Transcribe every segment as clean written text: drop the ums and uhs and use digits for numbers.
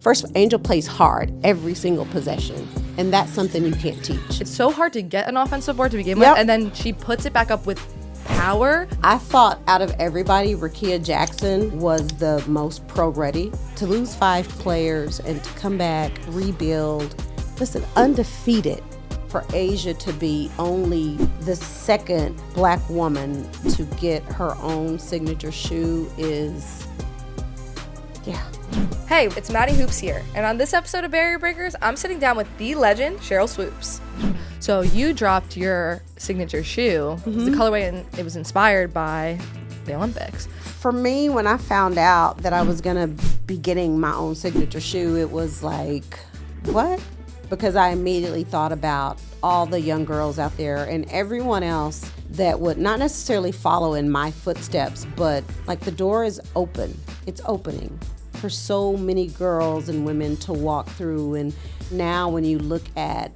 First, Angel plays hard every single possession, and that's something you can't teach. It's so hard to get an offensive board to begin with, and then she puts it back up with power. I thought out of everybody, Rickea Jackson was the most pro-ready. To lose 5 players and to come back, rebuild, listen, undefeated. For Asia to be only the second black woman to get her own signature shoe is, Hey, it's Maddy Hoops here, and on this episode of Barrier Breakers, I'm sitting down with the legend, Sheryl Swoopes. So you dropped your signature shoe, the colorway, and it was inspired by the Olympics. For me, when I found out that I was gonna be getting my own signature shoe, it was like, what? Because I immediately thought about all the young girls out there and everyone else that would not necessarily follow in my footsteps, but like the door is open. It's opening for so many girls and women to walk through. And now when you look at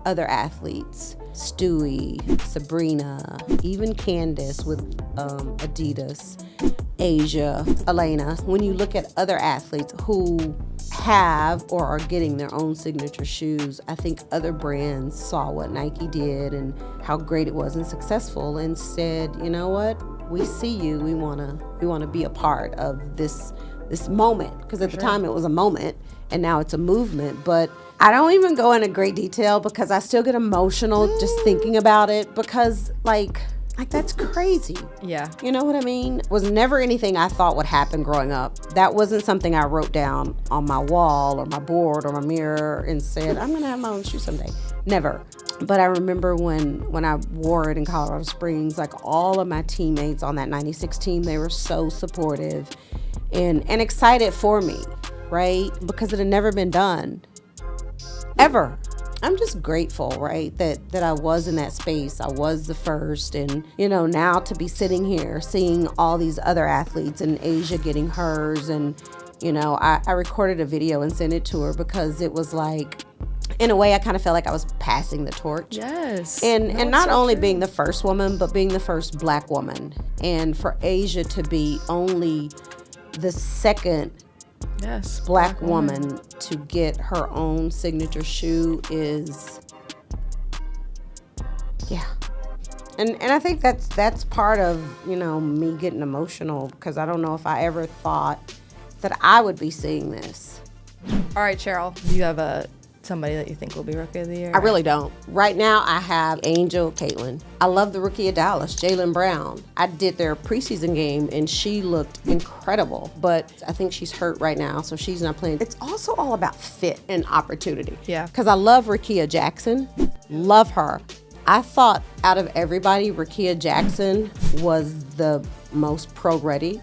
other athletes, Stewie, Sabrina, even Candace with Adidas, Asia, Elena, when you look at other athletes who have or are getting their own signature shoes, I think other brands saw what Nike did and how great it was and successful and said, you know what, we see you, we wanna be a part of this moment, because at the time it was a moment and now it's a movement. But I don't even go into great detail because I still get emotional just thinking about it, because like that's crazy. Yeah. You know what I mean? It was never anything I thought would happen growing up. That wasn't something I wrote down on my wall or my board or my mirror and said, I'm gonna have my own shoe someday. Never. But I remember when I wore it in Colorado Springs, like all of my teammates on that 96 team, they were so supportive and excited for me, right? Because it had never been done, ever. I'm just grateful, right, that I was in that space. I was the first, and, you know, now to be sitting here seeing all these other athletes and Asia getting hers, and, you know, I recorded a video and sent it to her because it was like, in a way, I kind of felt like I was passing the torch. Yes. And not only being the first woman, but being the first black woman. And for Asia to be only the second black woman to get her own signature shoe is, and I think that's part of, you know, me getting emotional, because I don't know if I ever thought that I would be seeing this. All right, Cheryl, do you have somebody that you think will be Rookie of the Year? I really don't. Right now, I have Angel, Caitlin. I love the Rookie of Dallas, Jaylen Brown. I did their preseason game, and she looked incredible, but I think she's hurt right now, so she's not playing. It's also all about fit and opportunity. Yeah. Because I love Rickea Jackson. Love her. I thought out of everybody, Rickea Jackson was the most pro-ready,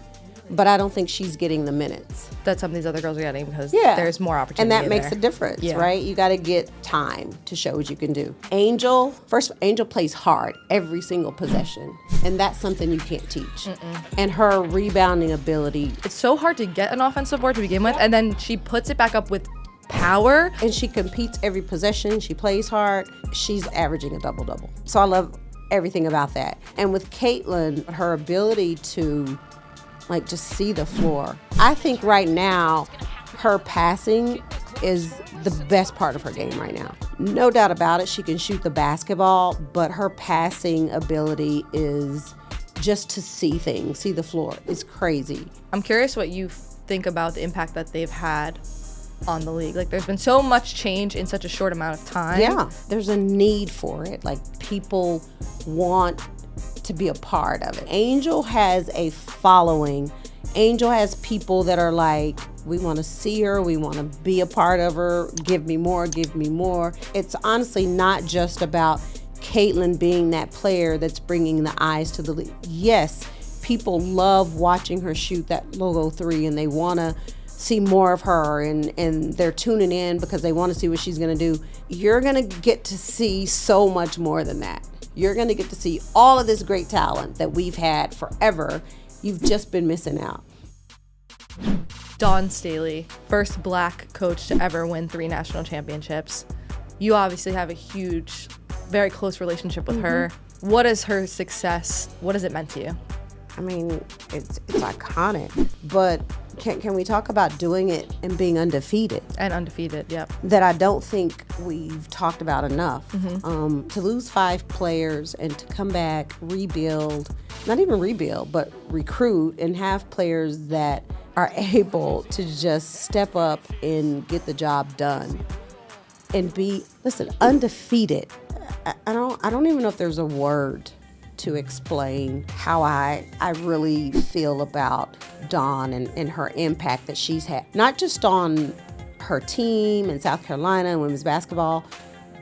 but I don't think she's getting the minutes that some of these other girls are getting, because there's more opportunity. And that makes a difference, right? You got to get time to show what you can do. Angel plays hard every single possession, and that's something you can't teach. And her rebounding ability. It's so hard to get an offensive board to begin with, and then she puts it back up with power. And she competes every possession. She plays hard. She's averaging a double-double. So I love everything about that. And with Caitlin, her ability to like just see the floor. I think right now her passing is the best part of her game right now. No doubt about it, she can shoot the basketball, but her passing ability is just to see things, see the floor. It's crazy. I'm curious what you think about the impact that they've had on the league. Like, there's been so much change in such a short amount of time. Yeah, there's a need for it. Like, people want to be a part of it. Angel has a following. Angel has people that are like, we want to see her, we want to be a part of her, give me more, give me more. It's honestly not just about Caitlin being that player that's bringing the eyes to the league. Yes, people love watching her shoot that logo 3, and they want to see more of her, and they're tuning in because they want to see what she's going to do. You're going to get to see so much more than that. You're going to get to see all of this great talent that we've had forever. You've just been missing out. Dawn Staley, first black coach to ever win 3 national championships. You obviously have a huge, very close relationship with her. What is her success? What has it meant to you? I mean, it's iconic, but can we talk about doing it and being undefeated? And undefeated, yep. That I don't think we've talked about enough. To lose 5 players and to come back, rebuild, not even rebuild, but recruit and have players that are able to just step up and get the job done and be, undefeated. I don't even know if there's a word to explain how I really feel about Dawn and her impact that she's had, not just on her team in South Carolina and women's basketball,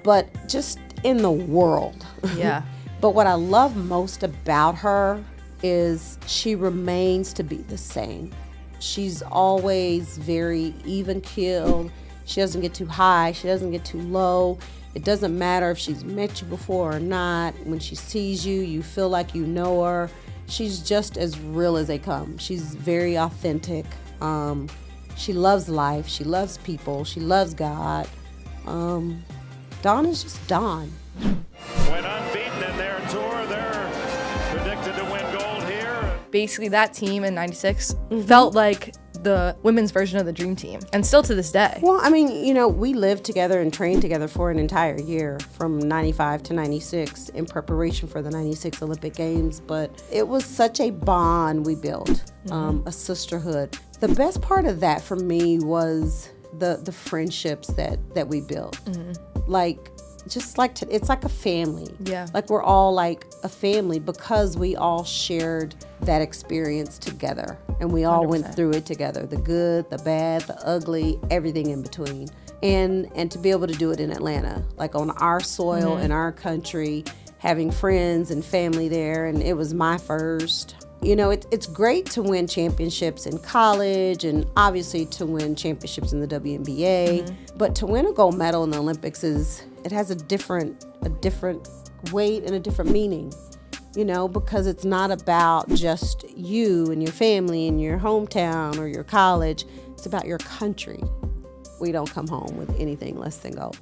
but just in the world. Yeah. But what I love most about her is she remains to be the same. She's always very even-keeled. She doesn't get too high. She doesn't get too low. It doesn't matter if she's met you before or not. When she sees you, you feel like you know her. She's just as real as they come. She's very authentic. She loves life. She loves people. She loves God. Dawn is just Dawn. Went unbeaten in their tour. They're predicted to win gold here. Basically, that team in 96 felt like the women's version of the dream team, and still to this day. Well, we lived together and trained together for an entire year from 95 to 96 in preparation for the 96 Olympic Games, but it was such a bond we built, a sisterhood. The best part of that for me was the friendships that we built. It's like a family. Yeah. Like we're all like a family because we all shared that experience together and we all 100%. Went through it together. The good, the bad, the ugly, everything in between. And to be able to do it in Atlanta, like on our soil in our country, having friends and family there, and it was my first. It's great to win championships in college and obviously to win championships in the WNBA, but to win a gold medal in the Olympics it has a different weight and a different meaning, because it's not about just you and your family and your hometown or your college. It's about your country. We don't come home with anything less than gold.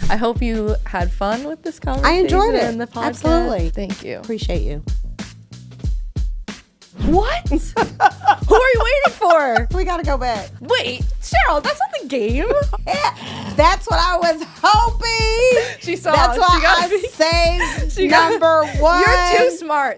I hope you had fun with this conversation. I enjoyed it. And the podcast. Absolutely. Thank you. Appreciate you. What? Who are you waiting for? We gotta go back. Wait, Cheryl, that's not the game. Yeah, that's what I was hoping. She saw. That's why I saved number 1. You're too smart.